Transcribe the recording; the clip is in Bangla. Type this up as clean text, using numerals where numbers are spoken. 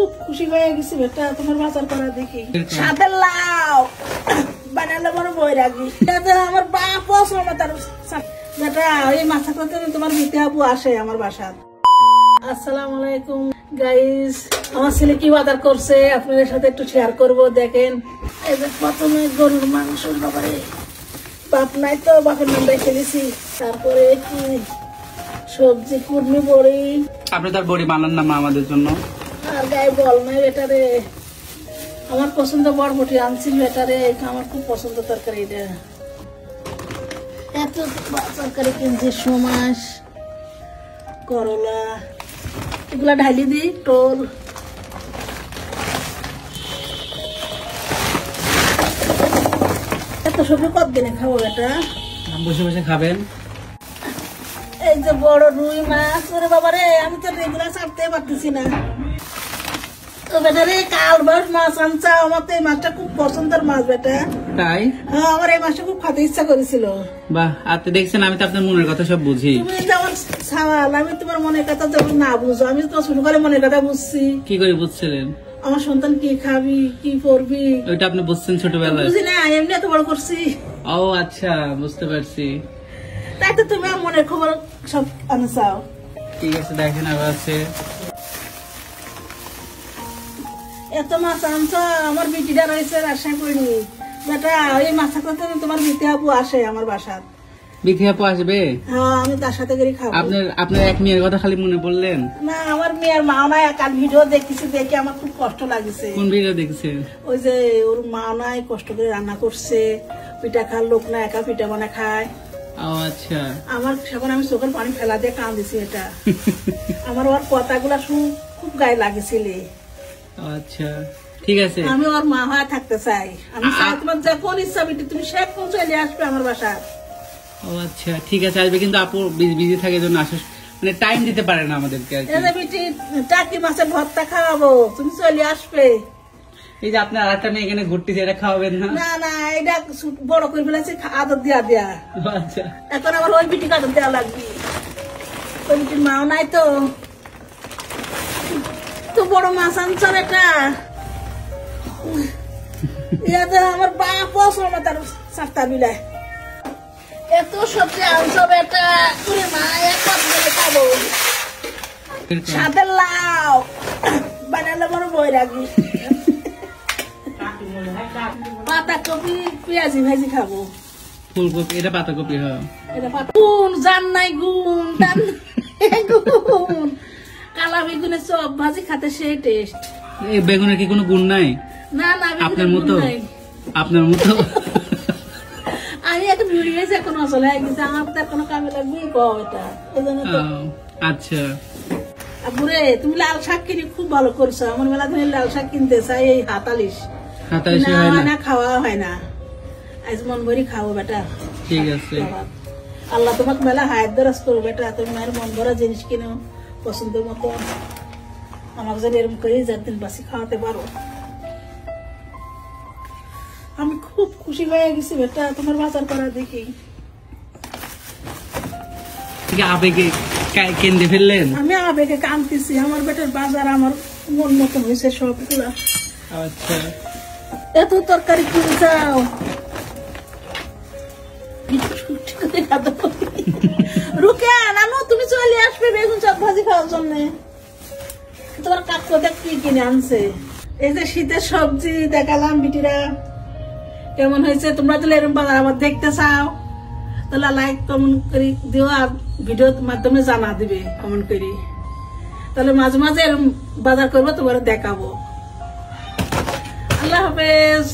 খুব খুশি হয়ে গেছি বেটা তোমার বাজার করা দেখি। সাথে লাউ বানালে বড় বৈরাগী আমার বাপ বেটা এই মাথা করতে তোমার মিতে আপু আসে আমার বাসার। আসসালামু আলাইকুম গাইস, আমার ছেলে কি বাজার করছে আপনাদের সাথে একটু শেয়ার করব। দেখেন এই যে প্রথমে গরুর মাংস, বাবারে বাপ নাই তো বাপের নাম রেখে দিছি। তারপরে কি সবজি কুর্মি বড়ি, আপনি তার বড়ি বানান না মা আমাদের জন্য। আর গায়ে বল নাই বেটারে, আমার পছন্দ বরবটি আনছিল বেটারে, আমার খুব পছন্দ তরকারি। এটা এত তরকারি কিনছে, সমাস করলা এগুলা ঢালি দিই টোল। এত সবজি কতদিনে খাবো বেটা? বসে বসে খাবেন। এই যে বড় রুই মাছ, ওরে বাবারে আমি তো রেগুলার ছাড়তে পারতেছি না তো বেটা রে। কালবাস মাছ আনছা, আমার তো এই মাছটা খুব পছন্দের মাছ বেটা। তাই? হ্যাঁ, আমার এই মাছটা খুব খেতে ইচ্ছা করেছিল। বাহ, আপনি দেখছেন আমি তো আপনার মনের কথা সব বুঝি। তুমি যেমন সাওয়াল, আমি তোমার মনের কথা যেমন না বুঝো, আমি তো ছোট করে মনের কথা বুঝছি। কি করে বুঝছিলেন? আমার সন্তান কি খাবি কি করবি ওইটা আপনি বুঝছেন ছোটবেলায়? বুঝি না, এমনি এত বড় করছি। ও আচ্ছা, বুঝতে পারছি। তাই তো তুমি আমার মনের খবর সব আনসাও। ঠিক আছে, দেখেন আবার আছে। এত মাছ আনছ, আমার বিটিটা রয়েছে রাজশাহী করিনি বেটা। এই মাছ করতে তোমার বিটি আপু আসে আমার বাসার। বিথি আপু আসবে? হ্যাঁ, আমি তার সাথে করে খাবো। আপনার এক মেয়ের কথা খালি মনে পড়লেন? না, আমার মেয়ের মা নাই, কাল ভিডিও দেখতেছি, দেখে আমার খুব কষ্ট লাগছে। কোন ভিডিও দেখছেন? ওই যে ওর মা নাই, কষ্ট করে রান্না করছে, পিঠা খাওয়ার লোক না, একা পিঠা বানা খায়। ও আচ্ছা। আমার সেখন আমি চোখের পানি ফেলা দিয়ে কান্দিছি। এটা আমার ওর কথাগুলা খুব গায়ে লাগেছিল। আচ্ছা ঠিক আছে, আমি ওর মা হয়ে থাকতে চাই। আমি চাই তোমার যখন ইচ্ছা বিটি তুমি সে কোন চলে আসবে আমার বাসার। ও আচ্ছা ঠিক আছে, আসবে, কিন্তু আপু বিজি থাকে জন্য আসে, মানে টাইম দিতে পারে না আমাদেরকে আর কি। বিটি টাকি মাছের ভর্তা খাওয়াবো, তুমি চলে আসবে। এই যে আপনার আরেকটা মেয়ে এখানে ঘুরতেছে, এটা খাওয়াবেন না? না না, এটা বড় করে ফেলেছি, আদর দিয়া দেয়া। আচ্ছা, এখন আবার ওই বিটি আদর দেওয়া লাগবে। ওই বিটির মাও নাই তো। তো বড় মাছ আনছ এটা, আমার বাপ তার সাতটা বিলায়। এত সবজি আনছ বেটা, মা এক খাবো। সাথে লাউ বানালে বড় বৈরাগী। পাতাকপি পেঁয়াজি ভাজি খাবো। ফুলকপি, এটা পাতাকপি। হ্যাঁ, এটা গুণ জান নাই, গুণ গুণ কালা বেগুনের চপ ভাজি খাতে সেই টেস্ট। এই বেগুনের কি কোনো গুণ নাই? না না, আপনার মতো আপনার মতো আমি এখন ভিড়ে গেছি, এখন আসলে আমার তো কোনো কামে লাগবে এটা। আচ্ছা বুড়ে, তুমি লাল শাক কিনে খুব ভালো করছো। আমার মেলা তুমি লাল শাক কিনতে চাই, এই হাতালিশ না খাওয়া হয় না। আজ মন ভরি খাবো বেটা। ঠিক আছে, আল্লাহ তোমাকে মেলা হায়াত দরাজ করো বেটা। তুমি মায়ের মন ভরা জিনিস কিনো পছন্দের মতো, আমাকে যেন এরকম করে যার বাসি খাওয়াতে পারো। আমি খুব খুশি হয়ে গেছি বেটা তোমার বাজার করা দেখি। আবেগে কেঁদে ফেললেন? আমি আবেগে কাঁদতেছি, আমার বেটার বাজার আমার মন মতো হয়েছে সবগুলা। আচ্ছা, এত তরকারি কিনে যাও, রুকে নানু তুমি চলে আসবে বেগুন চপ ভাজি খাওয়ার জন্য। তোমার কাকু দেখ কি কিনে আনছে। এই যে শীতের সবজি দেখালাম বিটিরা, কেমন হয়েছে? তোমরা যদি এরকম বাজার আবার দেখতে চাও তাহলে লাইক কমেন্ট করে দিও, আর ভিডিওর মাধ্যমে জানা দিবে কমেন্ট করি। তাহলে মাঝে মাঝে এরকম বাজার করবো, তোমার দেখাবো। আল্লাহ হাফেজ।